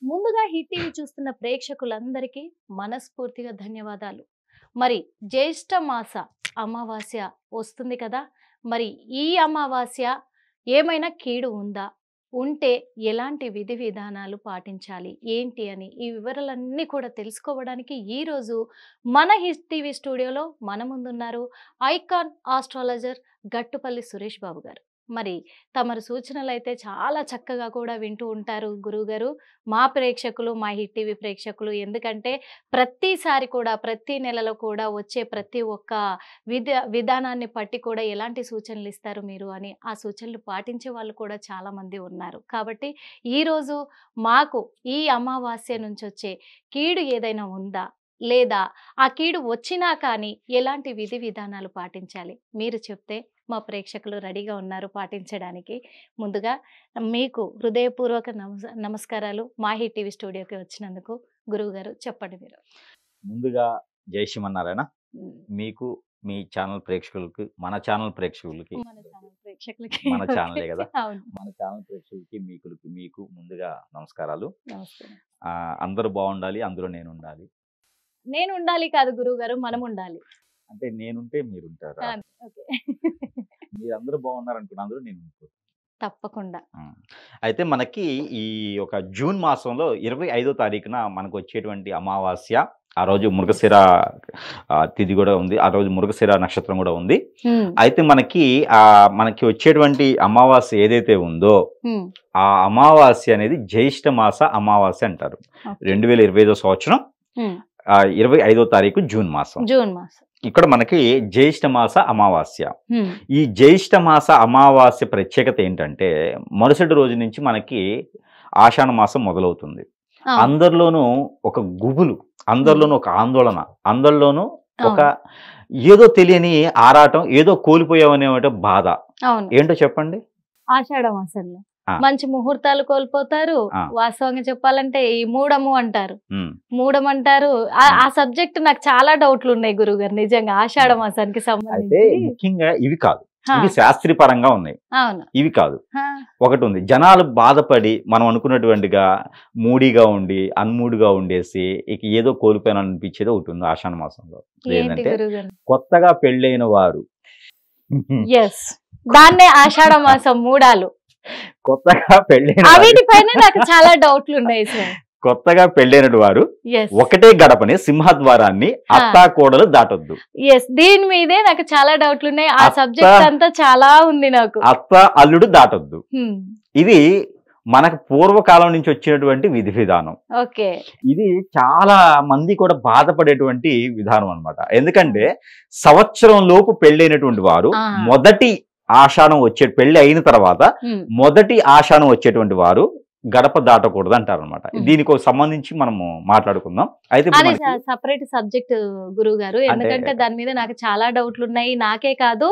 ముందుగా hit TV చూస్తున్న ప్రేక్షకులందరికీ మనస్ఫూర్తిగా ధన్యవాదాలు. మరి జ్యేష్ఠ మాస అమావాస్య వస్తుంది కదా, మరి ఈ అమావాస్య ఏమైనా కీడు ఉందా, ఉంటే ఎలాంటి విధి విధానాలు పాటించాలి ఏంటి అని ఈ వివరాలన్నీ కూడా తెలుసుకోవడానికి ఈరోజు మన హిట్ టీవీ స్టూడియోలో మన ముందున్నారు ఐకాన్ ఆస్ట్రాలజర్ గట్టుపల్లి సురేష్ బాబు గారు. మరి తమరు సూచనలు అయితే చాలా చక్కగా కూడా వింటూ ఉంటారు గురువుగారు, మా ప్రేక్షకులు, మా హిట్ టీవీ ప్రేక్షకులు. ఎందుకంటే ప్రతిసారి కూడా ప్రతి నెలలో కూడా వచ్చే ప్రతి ఒక్క విధానాన్ని పట్టి కూడా ఎలాంటి సూచనలు ఇస్తారు మీరు అని ఆ సూచనలు పాటించే వాళ్ళు కూడా చాలా మంది ఉన్నారు. కాబట్టి ఈరోజు మాకు ఈ అమావాస్య నుంచి వచ్చే కీడు ఏదైనా ఉందా, లేదా ఆ కీడు వచ్చినా కానీ ఎలాంటి విధి విధానాలు పాటించాలి మీరు చెప్తే మా ప్రేక్షకులు రెడీగా ఉన్నారు పాటించడానికి. ముందుగా మీకు హృదయపూర్వక నమస్కారాలు మా హిట్ టీవీ స్టూడియోకి వచ్చినందుకు. గురువు గారు చెప్పండి మీరు. ముందుగా జై శ్రీమన్నారాయణ. మీకు, మీ ఛానల్ ప్రేక్షకులకి, మన ఛానల్ ప్రేక్షకులకి, మన ఛానలే కదా, మన ఛానల్ ప్రేక్షకులకి మీకు ముందుగా నమస్కారాలు. అందరూ బాగుండాలి, అందులో నేను ఉండాలి. నేను ఉండాలి కాదు గురువు గారు, మనం ఉండాలి. అంటే నేనుంటే మీరు ఉంటారా? మీరు అందరూ బాగున్నారు అనుకున్నా, అందులో నేను ఉంటాను తప్పకుండా. అయితే మనకి ఈ ఒక జూన్ మాసంలో 25వ తారీఖున మనకు వచ్చేటువంటి అమావాస్య, ఆ రోజు మృగశిర తిథి కూడా ఉంది, ఆ రోజు మృగశిర నక్షత్రం కూడా ఉంది. అయితే మనకి వచ్చేటువంటి అమావాస్య ఏదైతే ఉందో ఆ అమావాస్య అనేది జ్యేష్ఠ మాస అమావాస్య అంటారు. 2025వ సంవత్సరం 25వ తారీఖు జూన్ మాసం. ఇక్కడ మనకి జ్యేష్ఠ మాస అమావాస్య. ఈ జ్యేష్ఠ మాస అమావాస్య ప్రత్యేకత ఏంటంటే మరుసటి రోజు నుంచి మనకి ఆషాఢ మాసం మొదలవుతుంది. అందరిలోనూ ఒక గుబులు, అందరిలోనూ ఒక ఆందోళన, అందరిలోనూ ఒక ఏదో తెలియని ఆరాటం, ఏదో కోల్పోయామనే బాధ. ఏంటో చెప్పండి. ఆషాఢ మాసంలో మంచి ముహూర్తాలు కోల్పోతారు. వాస్తవంగా చెప్పాలంటే ఈ మూడము అంటారు. ఆ సబ్జెక్ట్ నాకు చాలా డౌట్లు ఉన్నాయి గురుగారు, నిజంగా ఆషాఢ మాసానికి సంబంధించి. ముఖ్యంగా ఇవి కాదు, ఇవి శాస్త్రీయ పరంగా ఉన్నాయి, ఇవి కాదు. ఒకటి ఉంది, జనాలు బాధపడి మనం అనుకున్నటువంటిగా మూడీగా ఉండి అన్మూడ్గా ఉండేసి ఇక ఏదో కోల్పోయాను అనిపించేది ఒకటి ఉంది ఆషాఢ మాసంలో. ఏంటంటే కొత్తగా పెళ్ళైన వారు, దాన్నే ఆషాఢ మాసం మూడాలు. కొత్తగా పెళ్ళైన నాకు చాలా డౌట్లు ఉన్నాయి సార్. కొత్తగా పెళ్ళైన వారు ఒకటే గడపని సింహద్వారాన్ని అత్తా కోడలు దాటొద్దు. దీని మీదే నాకు చాలా డౌట్లు ఉన్నాయి. ఆ సబ్జెక్ట్ అంతా చాలా ఉంది నాకు. అత్త అల్లుడు దాటొద్దు. ఇది మనకు పూర్వకాలం నుంచి వచ్చినటువంటి విధి విధానం. ఇది చాలా మంది కూడా బాధపడేటువంటి విధానం అన్నమాట. ఎందుకంటే సంవత్సరం లోపు పెళ్ళైనటువంటి వారు మొదటి ఆషాఢం పెళ్లి అయిన తర్వాత మొదటి ఆషాఢం వచ్చేటువంటి వారు గడప దాటకూడదు అంటారు అనమాట. దీనికి సంబంధించి మనము మాట్లాడుకుందాం. అయితే సపరేట్ సబ్జెక్ట్ గురువు గారు, ఎందుకంటే దాని మీద నాకు చాలా డౌట్లు ఉన్నాయి. నాకే కాదు,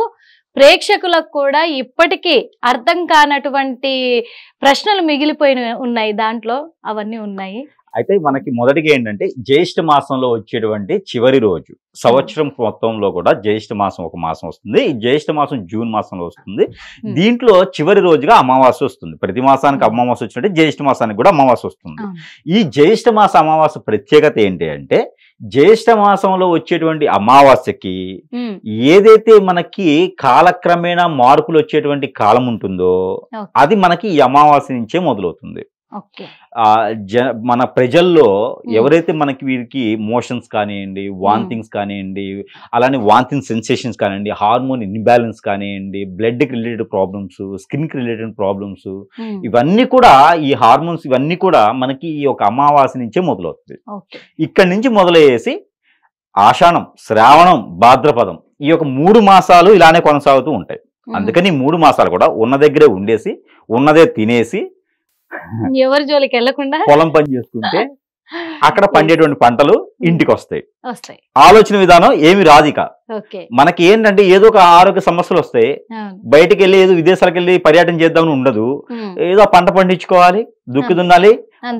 ప్రేక్షకులకు కూడా ఇప్పటికీ అర్థం కానటువంటి ప్రశ్నలు మిగిలిపోయి ఉన్నాయి దాంట్లో, అవన్నీ ఉన్నాయి. అయితే మనకి మొదటిగా ఏంటంటే జ్యేష్ఠ మాసంలో వచ్చేటువంటి చివరి రోజు, సంవత్సరం మొత్తంలో కూడా జ్యేష్ఠ మాసం ఒక మాసం వస్తుంది. ఈ జ్యేష్ఠ మాసం జూన్ మాసంలో వస్తుంది. దీంట్లో చివరి రోజుగా అమావాస్య వస్తుంది. ప్రతి మాసానికి అమావాస్య వచ్చినట్టు జ్యేష్ఠ మాసానికి కూడా అమావాస్య వస్తుంది. ఈ జ్యేష్ఠ మాస అమావాస్య ప్రత్యేకత ఏంటి అంటే జ్యేష్ఠ మాసంలో వచ్చేటువంటి అమావాస్యకి ఏదైతే మనకి కాలక్రమేణా మార్పులు వచ్చేటువంటి కాలం ఉంటుందో అది మనకి ఈ అమావాస్య నుంచే మొదలవుతుంది. మన ప్రజల్లో ఎవరైతే మనకి వీరికి మోషన్స్ కానివ్వండి, వాంతింగ్స్ కానివ్వండి, అలానే వాంతింగ్ సెన్సేషన్స్ కానివ్వండి, హార్మోన్ ఇన్బ్యాలెన్స్ కానివ్వండి, బ్లడ్కి రిలేటెడ్ ప్రాబ్లమ్స్, స్కిన్కి రిలేటెడ్ ప్రాబ్లమ్స్, ఇవన్నీ కూడా ఈ హార్మోన్స్ ఇవన్నీ కూడా మనకి ఈ యొక్క అమావాస్య నుంచే మొదలవుతుంది. ఇక్కడి నుంచి మొదలయ్యేసి ఆషాఢం, శ్రావణం, భాద్రపదం ఈ యొక్క 3 మాసాలు ఇలానే కొనసాగుతూ ఉంటాయి. అందుకని 3 మాసాలు కూడా ఉన్న దగ్గరే ఉండేసి ఉన్నదే తినేసి ఎవరి జోలికి వెళ్లకుండా పొలం పని చేసుకుంటే అక్కడ పండేటువంటి పంటలు ఇంటికి వస్తాయి. ఆలోచన విధానం ఏమి రాదిక. మనకి ఏంటంటే ఏదో ఒక ఆరోగ్య సమస్యలు వస్తాయి, బయటకు వెళ్ళి ఏదో విదేశాలకు వెళ్ళి పర్యటన చేద్దామని ఉండదు. ఏదో పంట పండించుకోవాలి, దుక్కి దున్నాలి,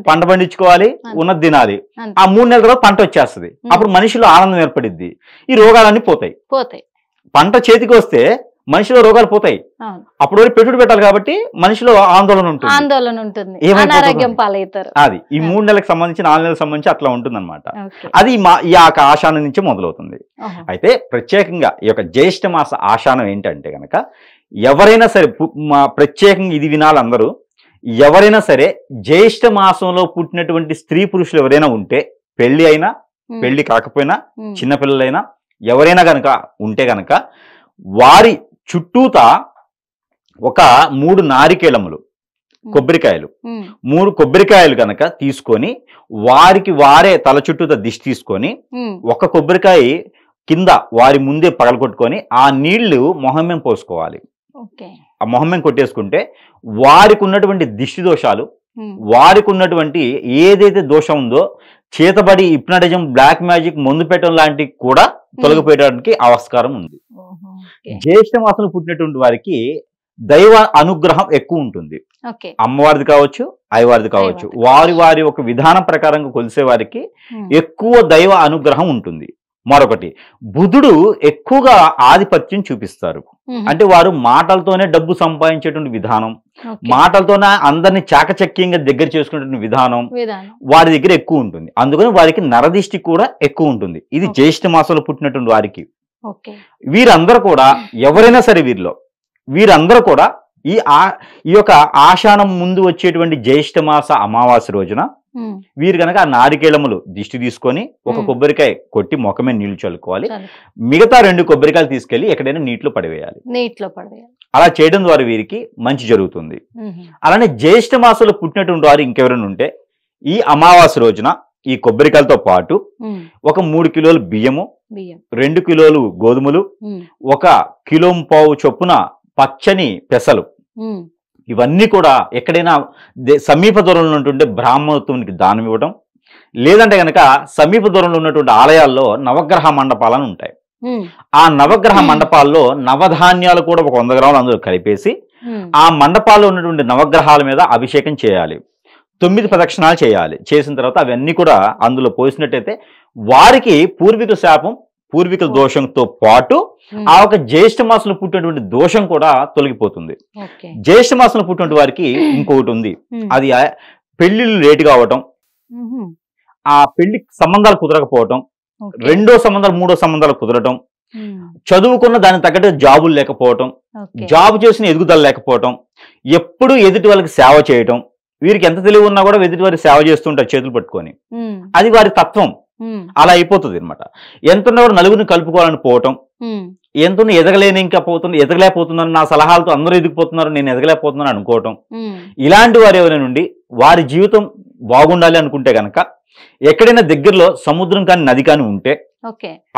పంట పండించుకోవాలి, ఉన్నది తినాలి. ఆ 3 నెలల తర్వాత పంట వచ్చేస్తుంది. అప్పుడు మనిషిలో ఆనందం ఏర్పడిద్ది, ఈ రోగాలన్నీ పోతాయి. పంట చేతికి వస్తే మనిషిలో రోగాలు పోతాయి. అవును. అప్పుడు వరకు పెట్టుబడి పెట్టాలి కాబట్టి మనిషిలో ఆందోళన ఉంటుంది. ఏమైపోతుందో. అనారోగ్యం పాలవుతారు. అది ఈ 3 నెలలకు సంబంధించి 4 నెలలకు సంబంధించి అట్లా ఉంటుంది అనమాట. ఓకే. అది ఈ ఆషాఢం నుంచి మొదలవుతుంది. ఓహో. అయితే ప్రత్యేకంగా ఈ యొక్క జ్యేష్ఠ మాస ఆషాఢం ఏంటంటే కనుక ఎవరైనా సరే ప్రత్యేకంగా ఇది వినాలి అందరూ. ఎవరైనా సరే జ్యేష్ఠ మాసంలో పుట్టినటువంటి స్త్రీ పురుషులు ఎవరైనా ఉంటే, పెళ్లి అయినా పెళ్లి కాకపోయినా, చిన్నపిల్లలైనా ఎవరైనా కనుక ఉంటే కనుక వారి చుట్టూతా ఒక 3 నారికేళములు, కొబ్బరికాయలు, 3 కొబ్బరికాయలు కనుక తీసుకొని వారికి వారే తల చుట్టూతా దిష్టి తీసుకొని ఒక కొబ్బరికాయ కింద వారి ముందే పగలగొట్టుకొని ఆ నీళ్లు మొహం మీద పోసుకోవాలి. ఆ మొహం మీద కొట్టేసుకుంటే వారికి ఉన్నటువంటి దిష్టి దోషాలు, వారికి ఉన్నటువంటి ఏదైతే దోషం ఉందో చేతబడి, హిప్నటిజం, బ్లాక్ మ్యాజిక్, మందు పెట్టడం లాంటివి కూడా తొలగిపోయడానికి ఆస్కారం ఉంది. జ్యేష్ఠ మాసంలో పుట్టినటువంటి వారికి దైవ అనుగ్రహం ఎక్కువ ఉంటుంది. అమ్మవారిది కావచ్చు, అయ్యవారిది కావచ్చు, వారి ఒక విధానం ప్రకారంగా కొలిసే వారికి ఎక్కువ దైవ అనుగ్రహం ఉంటుంది. మరొకటి, బుధుడు ఎక్కువగా ఆధిపత్యం చూపిస్తారు. అంటే వారు మాటలతోనే డబ్బు సంపాదించేటువంటి విధానం, మాటలతోనే అందరినీ చాకచక్యంగా దగ్గర చేసుకునేటువంటి విధానం వారి దగ్గర ఎక్కువ ఉంటుంది. అందుకని వారికి నరదిష్టి కూడా ఎక్కువ ఉంటుంది. ఇది జ్యేష్ఠ మాసంలో పుట్టినటువంటి వారికి. వీరందరూ కూడా ఎవరైనా సరే వీరందరూ కూడా ఈ యొక్క ఆషాఢం ముందు వచ్చేటువంటి జ్యేష్ఠ మాస అమావాస్య రోజున వీరు కనుక ఆ నారికేళములు దిష్టి తీసుకొని ఒక కొబ్బరికాయ కొట్టి మొఖమే నీళ్లు చల్లుకోవాలి. మిగతా 2 కొబ్బరికాయలు తీసుకెళ్లి ఎక్కడైనా నీటిలో పడివేయాలి. అలా చేయడం ద్వారా వీరికి మంచి జరుగుతుంది. అలానే జ్యేష్ఠ మాసంలో పుట్టినటువంటి వారు ఇంకెవరైనా ఉంటే ఈ అమావాస్య రోజున ఈ కొబ్బరికాయలతో పాటు ఒక 3 కిలోలు బియ్యము, 2 కిలోలు గోధుమలు, 1 కిలో పావు చొప్పున పచ్చని పెసలు, ఇవన్నీ కూడా ఎక్కడైనా సమీప దూరంలో ఉన్నటువంటి బ్రాహ్మణోత్తమునికి దానం ఇవ్వడం, లేదంటే కనుక సమీప దూరంలో ఉన్నటువంటి ఆలయాల్లో నవగ్రహ మండపాలను ఉంటాయి. ఆ నవగ్రహ మండపాల్లో నవధాన్యాలు కూడా ఒక 100 గ్రాములు అందులో కలిపేసి ఆ మండపాల్లో ఉన్నటువంటి నవగ్రహాల మీద అభిషేకం చేయాలి. 9 ప్రదక్షిణాలు చేయాలి. చేసిన తర్వాత అవన్నీ కూడా అందులో పోసినట్టయితే వారికి పూర్వీకుల శాపం, పూర్వీకుల దోషంతో పాటు ఆ ఒక జ్యేష్ఠ మాసంలో పుట్టినటువంటి దోషం కూడా తొలగిపోతుంది. జ్యేష్ఠ మాసంలో పుట్టినటువంటి వారికి ఇంకొకటి ఉంది. అది పెళ్లిళ్ళు లేటుగా అవటం, ఆ పెళ్లి సంబంధాలు కుదరకపోవటం, 2వ సంబంధాలు 3వ సంబంధాలు కుదరటం, చదువుకున్న దానికి తగ్గట్టు జాబులు లేకపోవటం, జాబు చేసిన ఎదుగుదల లేకపోవటం, ఎప్పుడు ఎదుటి వాళ్ళకి సేవ చేయటం. వీరికి ఎంత తెలివి ఉన్నా కూడా ఎదుటి వారికి సేవ చేస్తుంటారు చేతులు పట్టుకొని. అది వారి తత్వం. అలా అయిపోతుంది అనమాట. ఎంతున్నా కూడా నలుగురిని కలుపుకోవాలని పోవటం, ఎంతున్నా ఎదగలేకపోతున్నాను, నా సలహాలతో అందరూ ఎదిగిపోతున్నారు, నేను ఎదగలేకపోతున్నాను అనుకోవటం. ఇలాంటి వారు ఎవరైనా నుండి వారి జీవితం బాగుండాలి అనుకుంటే గనక ఎక్కడైనా దగ్గరలో సముద్రం కానీ నది కానీ ఉంటే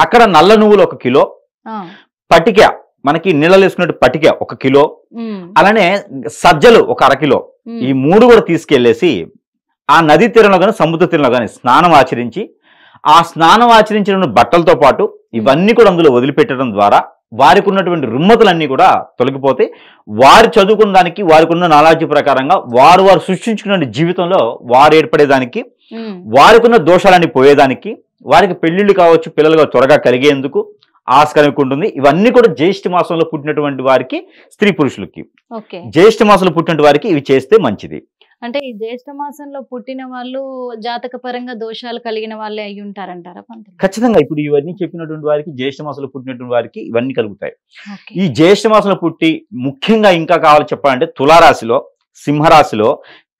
అక్కడ నల్ల నువ్వులు 1 కిలో, పటిక మనకి నీళ్ళలో వేసుకున్నట్టు పటిక 1 కిలో, అలానే సజ్జలు 1 అరకిలో, ఈ 3 కూడా తీసుకెళ్లేసి ఆ నదీ తీరంలో కానీ సముద్ర తీరంలో కానీ స్నానం ఆచరించి ఆ స్నానం ఆచరించిన బట్టలతో పాటు ఇవన్నీ కూడా అందులో వదిలిపెట్టడం ద్వారా వారికి ఉన్నటువంటి రుమ్మతులన్నీ కూడా తొలగిపోతే వారు చదువుకున్న దానికి, వారికి ఉన్న నాలెడ్జ్ ప్రకారంగా వారు సృష్టించుకున్న జీవితంలో వారు ఏర్పడేదానికి, వారికి ఉన్న దోషాలన్నీ పోయేదానికి, వారికి పెళ్లిళ్ళు కావచ్చు, పిల్లలుగా త్వరగా కలిగేందుకు ఆస్కారం ఉంటుంది. ఇవన్నీ కూడా జ్యేష్ఠ మాసంలో పుట్టినటువంటి వారికి, స్త్రీ పురుషులకి జ్యేష్ఠ మాసంలో పుట్టినటువంటి వారికి ఇవి చేస్తే మంచిది. అంటే ఈ జ్యేష్ఠ మాసంలో పుట్టిన వాళ్ళు జాతక పరంగా దోషాలు కలిగిన వాళ్ళే అయి ఉంటారంటారా? ఖచ్చితంగా. ఇప్పుడు ఇవన్నీ చెప్పినటువంటి వారికి, జ్యేష్ఠ మాసంలో పుట్టినటువంటి వారికి ఇవన్నీ కలుగుతాయి. ఈ జ్యేష్ఠ మాసంలో పుట్టి ముఖ్యంగా ఇంకా కావాలి చెప్పాలంటే తులారాశిలో, సింహరాశిలో,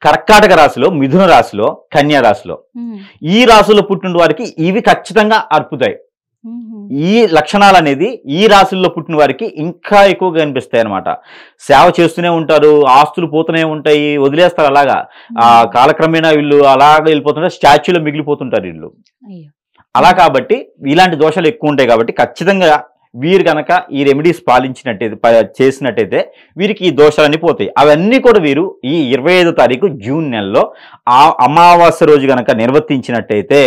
కర్కాటక రాశిలో, మిథున రాశిలో, కన్యా రాశిలో, ఈ రాశుల్లో పుట్టిన వారికి ఇవి ఖచ్చితంగా అర్పుతాయి. ఈ లక్షణాలు అనేది ఈ రాశుల్లో పుట్టిన వారికి ఇంకా ఎక్కువగా కనిపిస్తాయి అనమాట. సేవ చేస్తూనే ఉంటారు, ఆస్తులు పోతూనే ఉంటాయి, వదిలేస్తారు. అలాగా కాలక్రమేణా వీళ్ళు అలాగా వెళ్ళిపోతుంటారు, స్టాచ్యూలో మిగిలిపోతుంటారు వీళ్ళు. అలా కాబట్టి ఇలాంటి దోషాలు ఎక్కువ ఉంటాయి. కాబట్టి ఖచ్చితంగా వీరు కనుక ఈ రెమెడీస్ చేసినట్టయితే వీరికి ఈ దోషాలన్నీ పోతాయి. అవన్నీ కూడా వీరు ఈ 25వ తారీఖు జూన్ నెలలో ఆ అమావాస్య రోజు కనుక నిర్వర్తించినట్టయితే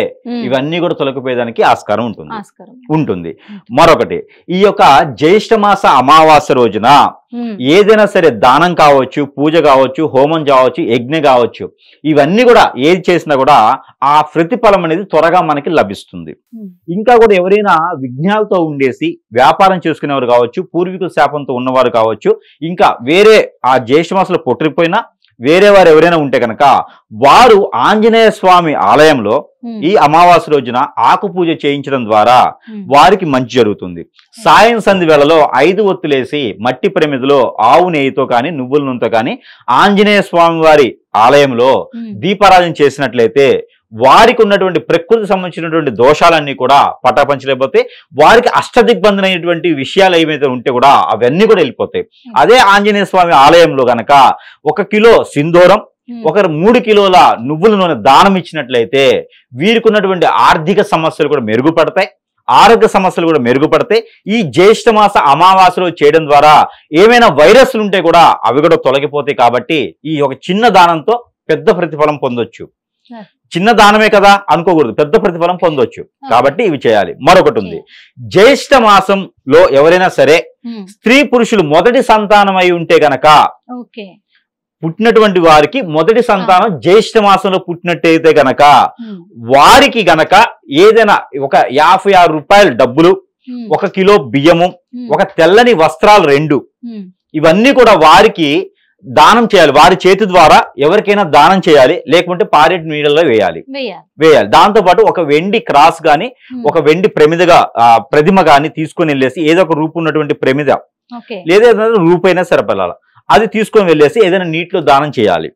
ఇవన్నీ కూడా తొలగిపోయేదానికి ఆస్కారం ఉంటుంది. మరొకటి, ఈ యొక్క జ్యేష్ఠ మాస అమావాస్య రోజున ఏదైనా సరే దానం కావచ్చు, పూజ కావచ్చు, హోమం కావచ్చు, యజ్ఞం కావచ్చు, ఇవన్నీ కూడా ఏది చేసినా కూడా ఆ ప్రతిఫలం అనేది త్వరగా మనకి లభిస్తుంది. ఇంకా కూడా ఎవరైనా విఘ్నాలతో ఉండేసి వ్యాపారం చేసుకునేవారు కావచ్చు, పూర్వీకుల శాపంతో ఉన్నవారు కావచ్చు, ఇంకా వేరే ఆ జ్యేష్ఠ మాసంలో పుట్టిపోయినా వేరే వారు ఎవరైనా ఉంటే కనుక వారు ఆంజనేయ స్వామి ఆలయంలో ఈ అమావాస్య రోజున ఆకు పూజ చేయించడం ద్వారా వారికి మంచి జరుగుతుంది. సాయం సంధి వేళలో 5 ఒత్తులేసి మట్టి ప్రమిదలో ఆవు నెయ్యితో కానీ నువ్వుల నూనెతో కానీ ఆంజనేయ స్వామి వారి ఆలయంలో దీపారాధన చేసినట్లయితే వారికి ఉన్నటువంటి ప్రకృతికి సంబంధించినటువంటి దోషాలన్నీ కూడా పటాపంచలేకపోతే వారికి అష్టదిగ్బంధనైనటువంటి విషయాలు ఏమైతే ఉంటే కూడా అవన్నీ కూడా వెళ్ళిపోతాయి. అదే ఆంజనేయ స్వామి ఆలయంలో గనక 1 కిలో సింధూరం, 3 కిలోల నువ్వుల నూనె దానం ఇచ్చినట్లయితే వీరికి ఉన్నటువంటి ఆర్థిక సమస్యలు కూడా మెరుగుపడతాయి, ఆరోగ్య సమస్యలు కూడా మెరుగుపడతాయి. ఈ జ్యేష్ఠ మాస అమావాస్యలో చేయడం ద్వారా ఏమైనా వైరస్లు ఉంటే కూడా అవి కూడా తొలగిపోతాయి. కాబట్టి ఈ ఒక చిన్న దానంతో పెద్ద ప్రతిఫలం పొందొచ్చు. చిన్న దానమే కదా అనుకోకూడదు, పెద్ద ప్రతిఫలం పొందొచ్చు. కాబట్టి ఇవి చేయాలి. మరొకటి ఉంది, జ్యేష్ఠ మాసంలో ఎవరైనా సరే స్త్రీ పురుషులు మొదటి సంతానం అయి ఉంటే గనక పుట్టినటువంటి వారికి మొదటి సంతానం జ్యేష్ఠ మాసంలో పుట్టినట్టయితే గనక వారికి గనక ఏదైనా ఒక 56 రూపాయల డబ్బులు, 1 కిలో బియ్యము, ఒక తెల్లని వస్త్రాలు 2 ఇవన్నీ కూడా వారికి దానం చేయాలి. వారి చేతి ద్వారా ఎవరికైనా దానం చేయాలి, లేకుంటే పారేటి నీళ్ళలో వేయాలి. దాంతో పాటు ఒక వెండి క్రాస్ గాని, ఒక వెండి ప్రతిమ గాని తీసుకొని వెళ్ళేసి ఏదో ఒక రూపు ఉన్నటువంటి ప్రమిద లేదా రూపైనా సరిపడాల అది తీసుకొని వెళ్ళేసి ఏదైనా నీటిలో దానం చేయాలి.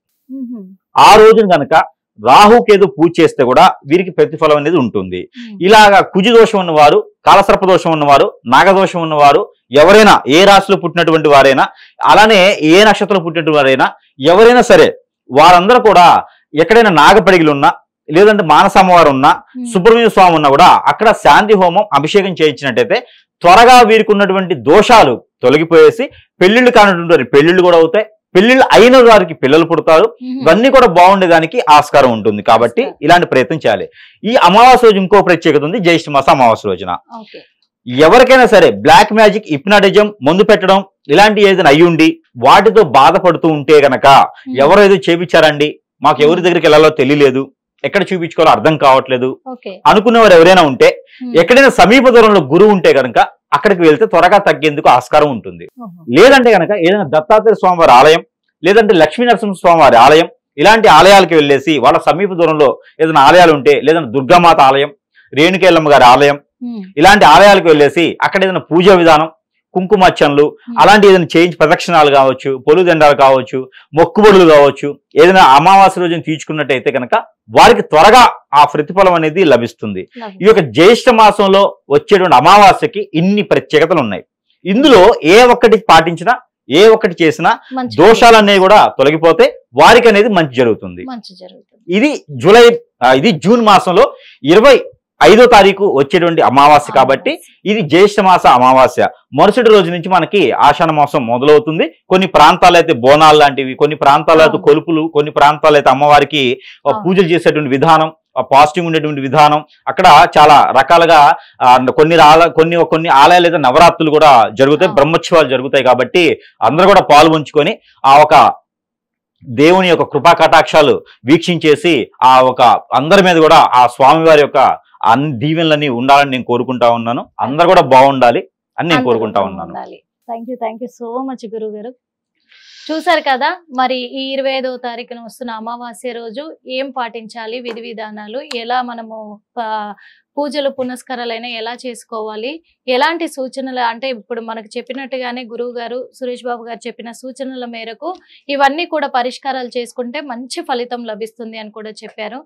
ఆ రోజున కనుక రాహుకేతు పూజ చేస్తే కూడా వీరికి ప్రతిఫలం అనేది ఉంటుంది. ఇలాగా కుజి దోషం ఉన్నవారు, కాలసర్ప దోషం ఉన్నవారు, నాగదోషం ఉన్నవారు, ఎవరైనా ఏ రాశిలో పుట్టినటువంటి వారైనా, అలానే ఏ నక్షత్రంలో పుట్టినటువంటి వారైనా ఎవరైనా సరే వారందరూ కూడా ఎక్కడైనా నాగపడిగిలు ఉన్నా, లేదంటే మానస అమ్మవారు ఉన్నా, సుబ్రహ్మణ్య స్వామి ఉన్నా కూడా అక్కడ శాంతి హోమం అభిషేకం చేయించినట్టయితే త్వరగా వీరికి ఉన్నటువంటి దోషాలు తొలగిపోయేసి పెళ్లిళ్ళు కానటువంటి పెళ్లిళ్ళు కూడా అవుతాయి, పెళ్లిళ్ళు అయిన వారికి పిల్లలు పుడతారు. ఇవన్నీ కూడా బాగుండేదానికి ఆస్కారం ఉంటుంది. కాబట్టి ఇలాంటి ప్రయత్నం చేయాలి. ఈ అమావాస్య రోజు ఇంకో ప్రత్యేకత ఉంది. జ్యేష్ఠ మాస అమావాస్య రోజున ఎవరికైనా సరే బ్లాక్ మ్యాజిక్, హిప్నాటిజం, మందు పెట్టడం ఇలాంటి ఏదైనా అయ్యుండి వాటితో బాధపడుతూ ఉంటే గనక ఎవరో ఏదో చేపించారండి, మాకు ఎవరి దగ్గరికి వెళ్ళాలో తెలియలేదు, ఎక్కడ చూపించుకోవాలో అర్థం కావట్లేదు అనుకునేవారు ఎవరైనా ఉంటే ఎక్కడైనా సమీప దూరంలో గురువు ఉంటే కనుక అక్కడికి వెళ్తే త్వరగా తగ్గేందుకు ఆస్కారం ఉంటుంది. లేదంటే కనుక ఏదైనా దత్తాత్రేయ స్వామివారి ఆలయం, లేదంటే లక్ష్మీ నరసింహ స్వామివారి ఆలయం, ఇలాంటి ఆలయాలకు వెళ్ళేసి వాళ్ళ సమీప దూరంలో ఏదైనా ఆలయాలు ఉంటే, లేదంటే దుర్గామాత ఆలయం, రేణుకేళ్ళమ్మ గారి ఆలయం, ఇలాంటి ఆలయాలకు వెళ్ళేసి అక్కడ ఏదైనా పూజా విధానం, కుంకుమార్చనలు అలాంటి ఏదైనా చేయించి ప్రదక్షిణాలు కావచ్చు, పొలుదండాలు కావచ్చు, మొక్కుబడులు కావచ్చు, ఏదైనా అమావాస్య రోజున తీర్చుకున్నట్టయితే కనుక వారికి త్వరగా ఆ ప్రతిఫలం అనేది లభిస్తుంది. ఈ యొక్క జ్యేష్ఠ మాసంలో వచ్చేటువంటి అమావాస్యకి ఇన్ని ప్రత్యేకతలు ఉన్నాయి. ఇందులో ఏ ఒక్కటి పాటించినా, ఏ ఒక్కటి చేసినా దోషాలనేవి కూడా తొలగిపోతే వారికి అనేది మంచి జరుగుతుంది. ఇది జూన్ మాసంలో 25వ తారీఖు వచ్చేటువంటి అమావాస్య. కాబట్టి ఇది జ్యేష్ఠ మాస అమావాస్య. మరుసటి రోజు నుంచి మనకి ఆషాఢ మాసం మొదలవుతుంది. కొన్ని ప్రాంతాలు అయితే బోనాలు లాంటివి, కొన్ని ప్రాంతాలు అయితే కొలుపులు, కొన్ని ప్రాంతాలు అయితే అమ్మవారికి పూజలు చేసేటువంటి విధానం, పాజిటివ్ ఉండేటువంటి విధానం, అక్కడ చాలా రకాలుగా కొన్ని ఆలయాలు అయితే నవరాత్రులు కూడా జరుగుతాయి, బ్రహ్మోత్సవాలు జరుగుతాయి. కాబట్టి అందరూ కూడా పాల్గొంచుకొని ఆ ఒక దేవుని యొక్క కృపా కటాక్షాలు వీక్షించేసి ఆ ఒక అందరి మీద కూడా ఆ స్వామివారి యొక్క అన్ని దీవెనలన్నీ ఉండాలని నేను కోరుకుంటా ఉన్నాను. అందరు కూడా బాగుండాలి అని నేను కోరుకుంటా ఉన్నాను. థ్యాంక్ యూ సో మచ్ గురువు గారు. చూసారు కదా, మరి ఈ 25వ తారీఖున వస్తున్న అమావాస్య రోజు ఏం పాటించాలి, విధి విధానాలు, ఎలా మనము పూజలు పునస్కారాలైనా ఎలా చేసుకోవాలి, ఎలాంటి సూచనలు అంటే ఇప్పుడు మనకు చెప్పినట్టుగానే గురువు గారు, సురేష్ బాబు గారు చెప్పిన సూచనల మేరకు ఇవన్నీ కూడా పరిష్కారాలు చేసుకుంటే మంచి ఫలితం లభిస్తుంది అని కూడా చెప్పారు.